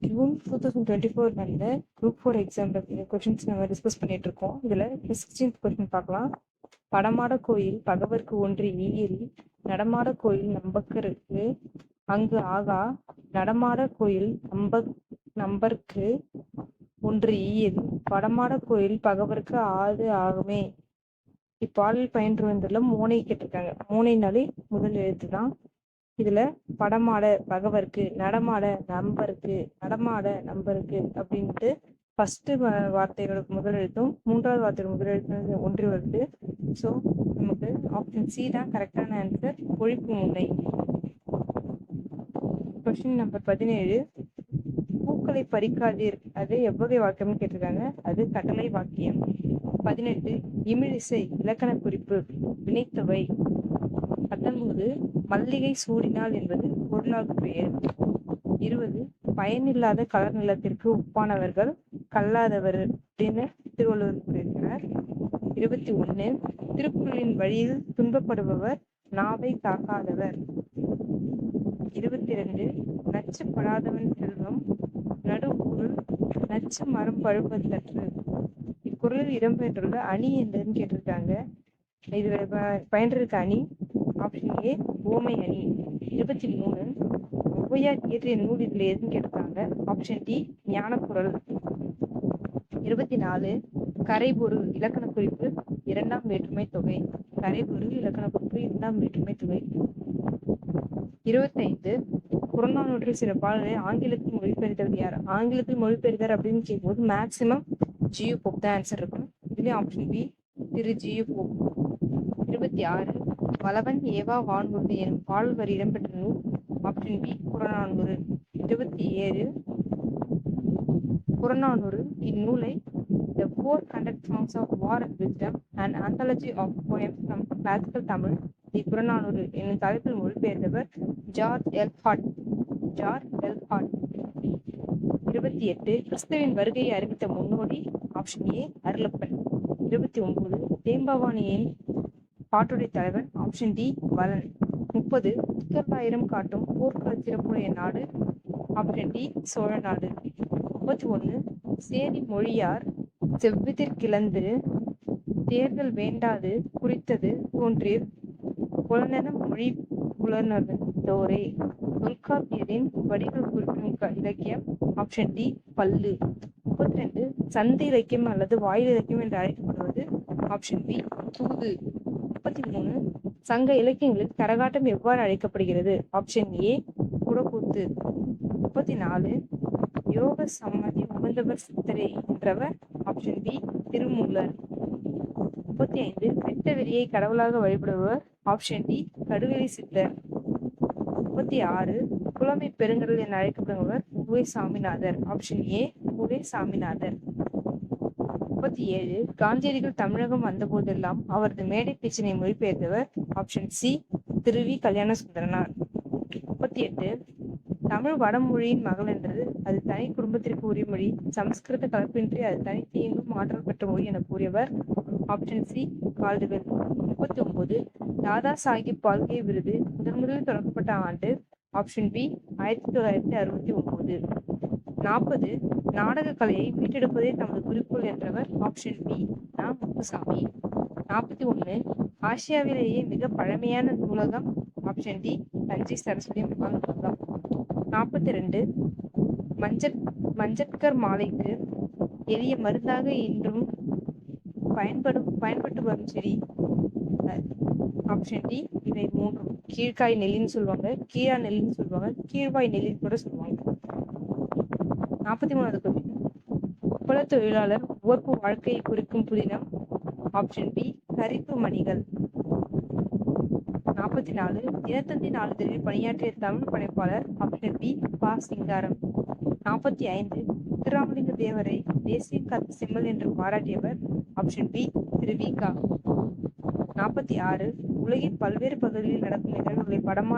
June 2024 நடந்த group 4 எக்ஸாமில் questions நம்ம டிஸ்கஸ் பண்ணிட்டு இருக்கோம். இதில் 16th கொஷின் பார்க்கலாம். படமாட கோயில் பகவர்க்கு ஒன்று ஈயரி, நடமாட கோயில் நம்பக்கருக்கு அங்கு ஆகா, நடமாட கோயில் நம்பர்க்கு ஒன்று ஈயரி, படமாட கோயில் பகவர்க்கு ஆது ஆகுமே. இப்பாடல் பயின்று வந்துள்ள மோனை கேட்டிருக்காங்க. மோனைனாலே முதல் எழுத்து தான். இதுல படமாட பகவர்க்கு, நடமாட நம்பருக்கு, நடமாட நம்பருக்கு அப்படின்ட்டு ஃபர்ஸ்ட் வார்த்தையோட முதல் எழுத்தும் மூன்றாவது வார்த்தையோட முதல் எழுத்து ஒன்றி வருது. ஸோ நமக்கு ஆப்ஷன் சி தான் கரெக்டான ஆன்சர், ஒழிப்பு முனை. கொஸ்டின் நம்பர் 17, பூக்களை பறிக்காதீர் அது எவ்வகை வாக்கியம்னு கேட்டிருக்காங்க. அது கட்டளை வாக்கியம். 18, இமிழிசை இலக்கண குறிப்பு வினைத்தொகை. 19, மல்லிகை சூடினாள் என்பது பொருளாகு பெயர். 20, பயனில்லாத கலர் நிலத்திற்கு ஒப்பானவர்கள் கல்லாதவர் அப்படின்னு திருவள்ளுவர் கூறியிருக்கிறார். 21, திருக்குறளின் வழியில் துன்பப்படுபவர் நாவை காக்காதவர். 22, நச்சு படாதவன் செல்வம் நடுவுக்குள் நச்சு மரம் பழுப்பத்தற்று. இக்குறளில் இடம்பெற்றுள்ள அணி என்றதுன்னு கேட்டிருக்காங்க. இதுல பயின்றிருக்க அணி ஆப்ஷன் ஏ ஓமை அணி. 23, ஔவையார் இயற்றிய நூல் இதுல எதுன்னு கேட்டிருக்காங்க. Option D ஞானக்குறள். 24, கரைபொருள் இலக்கண குறிப்பு இரண்டாம் வேற்றுமை தொகை. கரைபொருள் இலக்கண குறிப்பு இரண்டாம் வேற்றுமை தொகை. 25, புறநானூற்றில் சில பாடல்களை ஆங்கிலத்தில் மொழிபெயர்த்தவர் யார்? ஆங்கிலத்தில் மொழிபெயர்த்தார் அப்படின்னு கேட்கும்போது மேக்சிமம் ஜியு போப் தான் ஆன்சர் இருக்கும். இதுலேயும் ஆப்ஷன் பி திரு ஜியு போப். 26, வளவன் ஏவா வான்முருதி எனும் பாடல் வரி இடம்பெற்ற நூல். Option B Purananuru. 27, புறநானூறு இந்நூலை The 400 Songs of War and Wisdom, an anthology of poems from classical Tamil, தி புறநானூறு என்னும் தலைப்பில் மொழிபெயர்த்தவர் ஜார்ஜ் எல் ஹாட். 28, கிறிஸ்துவின் வருகையை அறிவித்த முன்னோடி. Option A Arulappan. 29, தேம்பவாணியின் பாட்டுடை தலைவன். Option D வலன். 30, புத்தொள்ளாயிரம் காட்டும் போர்க்கள சிறப்புடைய நாடு. ஆப்ஷன் டி சோழ நாடு. 31, சேரி மொழியார் செவ்விதிர் கிளந்து தேர்தல் வேண்டாது குறித்தது தோன்றீர் புலனென மொழி புலனதோரே. தொல்காப்பியரின் வடிகள் குறிப்பிடும் இலக்கியம். ஆப்ஷன் டி பல்லு. 32, சந்தை இலக்கியம் அல்லது வாயில் இலக்கியம் என்று அழைக்கப்படுவது. ஆப்ஷன் பி தூது. 33, சங்க இலக்கியங்களில் கரகாட்டம் எவ்வாறு அழைக்கப்படுகிறது? Option A குடக்கூத்து. 34, யோக சம்மதி உகந்தவர் சித்தரே என்றவர். Option B Thirumoolar. 35, வெட்ட வெளியை கடவுளாக வழிபடுபவர். ஆப்ஷன் டி கடுவெளி சித்தர். 36, புலமை பெருங்கடல் என அழைக்கப்படுபவர் உவே சாமிநாதர். Option A U Ve Saminathar. 37, காந்தியடிகள் தமிழகம் வந்த போதெல்லாம் அவரது மேடை பேச்சினை மொழிபெயர்த்தவர். ஆப்ஷன் சி திருவி கல்யாண சுந்தரனார். 38, தமிழ் வடமொழியின் மகள் என்றது அது தனி குடும்பத்திற்கு உரிய மொழி, சமஸ்கிருத கலப்பின்றி அது தனித்து இயங்கும் ஆற்றல் பெற்ற மொழி என கூறியவர். Option C Caldwell. 39, தாதா சாஹிப் பால்கே விருது முதலில் தொடங்கப்பட்ட ஆண்டு. Option B 1969. 40, நாடக கலையை மீட்டெடுப்பதே தமது குறிக்கோள் என்றவர். ஆப்ஷன் பி நா முத்துசாமி. 41, ஆசியாவிலேயே மிக பழமையான நூலகம். ஆப்ஷன் டி தஞ்சை சரஸ்வதி மகால் நூலகம். 42, மஞ்சட்கர் மாலைக்கு எளிய மருந்தாக இன்றும் பயன்பட்டு வரும் செடி. ஆப்ஷன் டி இவை மூன்றும். கீழ்காய் நெல்லின்னு சொல்லுவாங்க, கீழா நெல்லின்னு சொல்லுவாங்க, கீழ்வாய் நெல்லின்னு கூட சொல்லுவாங்க. 43வது கொஸ்டின், உப்பள தொழிலாளர் உவர்ப்பு வாழ்க்கையை குறிக்கும் புதினம். ஆப்ஷன் பி கரிப்பு மணிகள். 44, தினத்தந்தி நாளிதழில் பணியாற்றிய தமிழ் படைப்பாளர். ஆப்ஷன் பி பா சிங்காரம். 45, முத்துராமலிங்க தேவரை தேசிய கத் செம்மல் என்று பாராட்டியவர். Option B Thiru Vi Ka. 46, உலகின் பல்வேறு பகுதிகளில் நடக்கும் நிகழ்வுகளை படமா